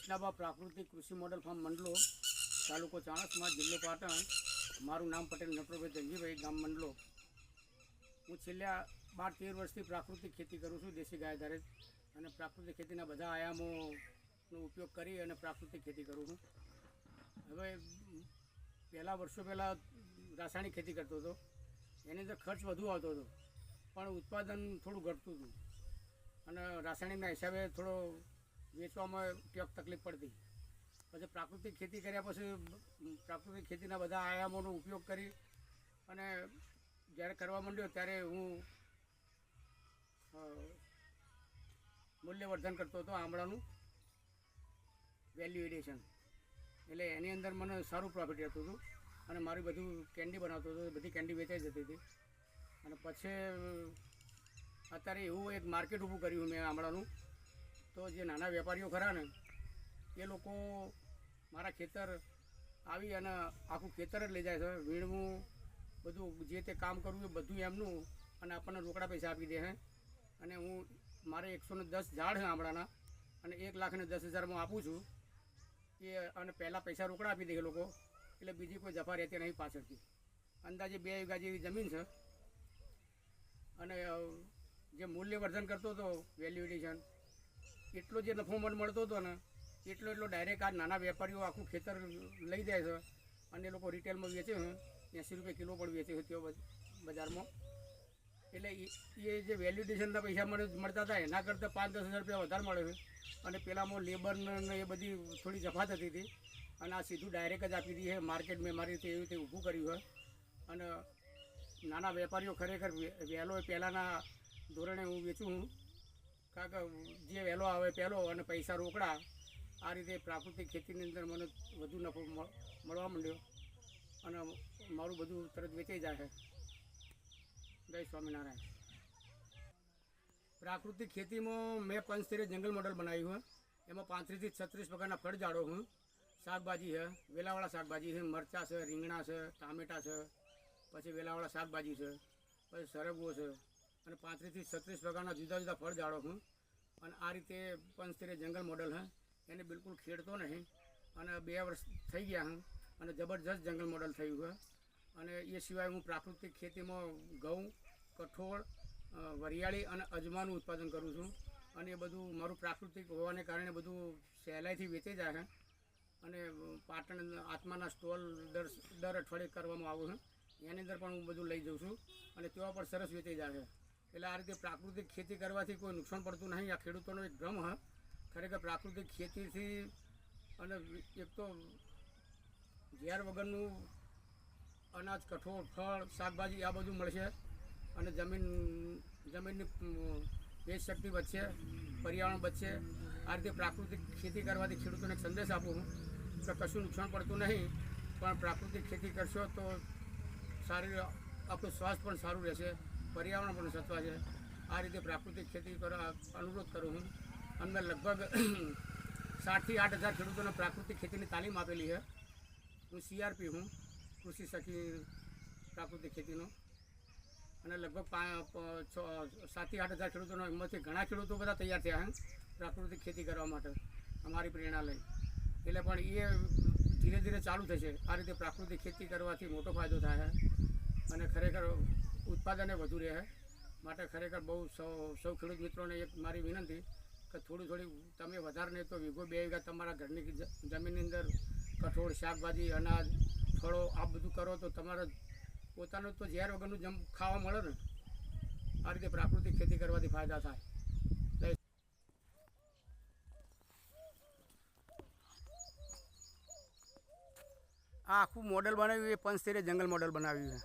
વૈષ્ણવા પ્રાકૃતિક કૃષિ model farm મંડલો, તાલુકો ચાણસ્મા, જિલ્લો પાટણ. મારું નામ પટેલ નટવરભાઈ ધનજીભાઈ, ગામ મંડલો. હું છેલ્લા 12-13 વર્ષથી પ્રાકૃતિક ખેતી કરું છું, દેશી ગાય આધારિત. અને પ્રાકૃતિક ખેતીના બધા આયામોનો ઉપયોગ કરી અને પ્રાકૃતિક ખેતી કરું છું. હવે વર્ષો પહેલાં રાસાયણિક ખેતી કરતો હતો. એની અંદર ખર્ચ વધુ આવતો હતો, પણ ઉત્પાદન થોડું ઘટતું હતું અને રાસાયણિકના હિસાબે થોડો વેચવામાં ક્યાંક તકલીફ પડતી. પછી પ્રાકૃતિક ખેતી કર્યા પછી પ્રાકૃતિક ખેતીના બધા આયામોનો ઉપયોગ કરી અને જ્યારે કરવા માંડ્યો ત્યારે હું મૂલ્યવર્ધન કરતો હતો, આમળાનું વેલ્યુ એડિશન. એટલે એની અંદર મને સારું પ્રોફિટ રહેતું હતું અને મારું બધું કેન્ડી બનાવતો હતો, બધી કેન્ડી વેચાઈ જતી હતી. અને પછી અત્યારે એવું એક માર્કેટ ઊભું કર્યું મેં આમળાનું. તો જે નાના વેપારીઓ ખરા ને એ લોકો મારા ખેતર આવી અને આખું ખેતર જ લઈ જાય છે. વીણવું બધું જે તે કામ કરવું એ બધું એમનું, અને આપણને રોકડા પૈસા આપી દે છે. અને હું મારે 110 ઝાડ છે આમળાના અને 1,10,000 આપું છું એ. અને પહેલાં પૈસા રોકડા આપી દે એ લોકો, એટલે બીજી કોઈ જફા રહેતી નહીં પાછળથી. અંદાજે 2 વીઘા જેવી જમીન છે. અને જે મૂલ્યવર્ધન કરતો હતો વેલ્યુ એડિશન, એટલો જે નફો મળતો હતો ને એટલો ડાયરેક્ટ આ નાના વેપારીઓ આખું ખેતર લઈ જાય છે અને એ લોકો રિટેલમાં વેચે છે. 80 રૂપિયા કિલો પણ વેચે છે તેઓ બજારમાં. એટલે એ જે વેલ્યુ એડિશનના પૈસા મળતા હતા એના કરતાં 5-10 હજાર રૂપિયા વધારે મળે છે. અને પેલામાં લેબરને એ બધી થોડી જફા થતી હતી. અને આ સીધું ડાયરેક્ટ જ આપી દઈએ છે. માર્કેટ મેં મારી રીતે એવી રીતે ઊભું કર્યું હોય. અને નાના વેપારીઓ ખરેખર વહેલો પહેલાંના ધોરણે હું વેચું છું, કારણ કે જે વહેલો આવે પહેલો અને પૈસા રોકડા. આ રીતે પ્રાકૃતિક ખેતીની અંદર મને વધુ નફો મળવા માંડ્યો અને મારું બધું તરત વેચાઈ જાય છે. જય સ્વામિનારાયણ. પ્રાકૃતિક ખેતીમાં મેં પંચસ્તરીય જંગલ મોડલ બનાવ્યું છે. એમાં 35 થી 36 પ્રકારના ફળ ઝાડો હું, શાકભાજી છે, વેલાવાળા શાકભાજી છે, મરચાં છે, રીંગણા છે, ટામેટાં છે, પછી વેલાવાળા શાકભાજી છે, પછી સરગવો છે, અને 35 થી 36 પ્રકારના જુદા જુદા ફળ ઝાડો હું. અને આ રીતે પંચસ્તરીય જંગલ મોડલ છે. એને બિલકુલ ખેડતો નહીં અને 2 વર્ષ થઈ ગયા હું અને જબરજસ્ત જંગલ મોડલ થયું છે. અને એ સિવાય હું પ્રાકૃતિક ખેતીમાં ઘઉં, કઠોળ, વરિયાળી અને અજમાનું ઉત્પાદન કરું છું. અને એ બધું મારું પ્રાકૃતિક હોવાને કારણે બધું સહેલાઈથી વેચાઈ જાય છે. અને પાટણ આત્માના સ્ટોલ દર અઠવાડિયે કરવામાં આવું છે. એની અંદર પણ હું બધું લઈ જાઉં છું અને તેવા પણ સરસ વેચાઈ જાય છે. એટલે આ રીતે પ્રાકૃતિક ખેતી કરવાથી કોઈ નુકસાન પડતું નહીં. આ ખેડૂતોનો એક ભ્રમ હ. ખરેખર પ્રાકૃતિક ખેતીથી અને એક તો ઝેર વગરનું અનાજ, કઠોળ, ફળ, શાકભાજી આ બધું મળશે. અને જમીનની વેચ શક્તિ વધશે, પર્યાવરણ બચશે. આ રીતે પ્રાકૃતિક ખેતી કરવાથી ખેડૂતોને એક સંદેશ આપું હું કે કશું નુકસાન પડતું નહીં, પણ પ્રાકૃતિક ખેતી કરશો તો સારી આપણું સ્વાસ્થ્ય પણ સારું રહેશે, પર્યાવરણ પણ સચવાશે. આ રીતે પ્રાકૃતિક ખેતી કરવા અનુરોધ કરું હું. અમે લગભગ 7 થી 8 હજાર ખેડૂતોને પ્રાકૃતિક ખેતીની તાલીમ આપેલી છે. હું CRP હું, કૃષિ સખી પ્રાકૃતિક ખેતીનો. અને લગભગ 7 થી 8 હજાર ખેડૂતોનો એમાંથી ઘણા ખેડૂતો બધા તૈયાર થયા છે પ્રાકૃતિક ખેતી કરવા માટે અમારી પ્રેરણા લઈ. એટલે પણ એ ધીરે ધીરે ચાલુ થશે. આ રીતે પ્રાકૃતિક ખેતી કરવાથી મોટો ફાયદો થાય છે અને ખરેખર ઉત્પાદને વધુ રહે. માટે ખરેખર બહુ સૌ ખેડૂત મિત્રોને એક મારી વિનંતી કે થોડી તમે વધારે નહીં તો 1-2 વીઘા તમારા ઘરની જમીનની અંદર કઠોળ, શાકભાજી, અનાજ, ફળો આ બધું કરો તો તમારે પોતાનું તો ઝેર વગરનું ખાવા મળે ને. આ રીતે પ્રાકૃતિક ખેતી કરવાથી ફાયદા થાય. આ આખું મોડલ બનાવ્યું એ પંચસ્તરીય જંગલ મોડલ બનાવ્યું છે.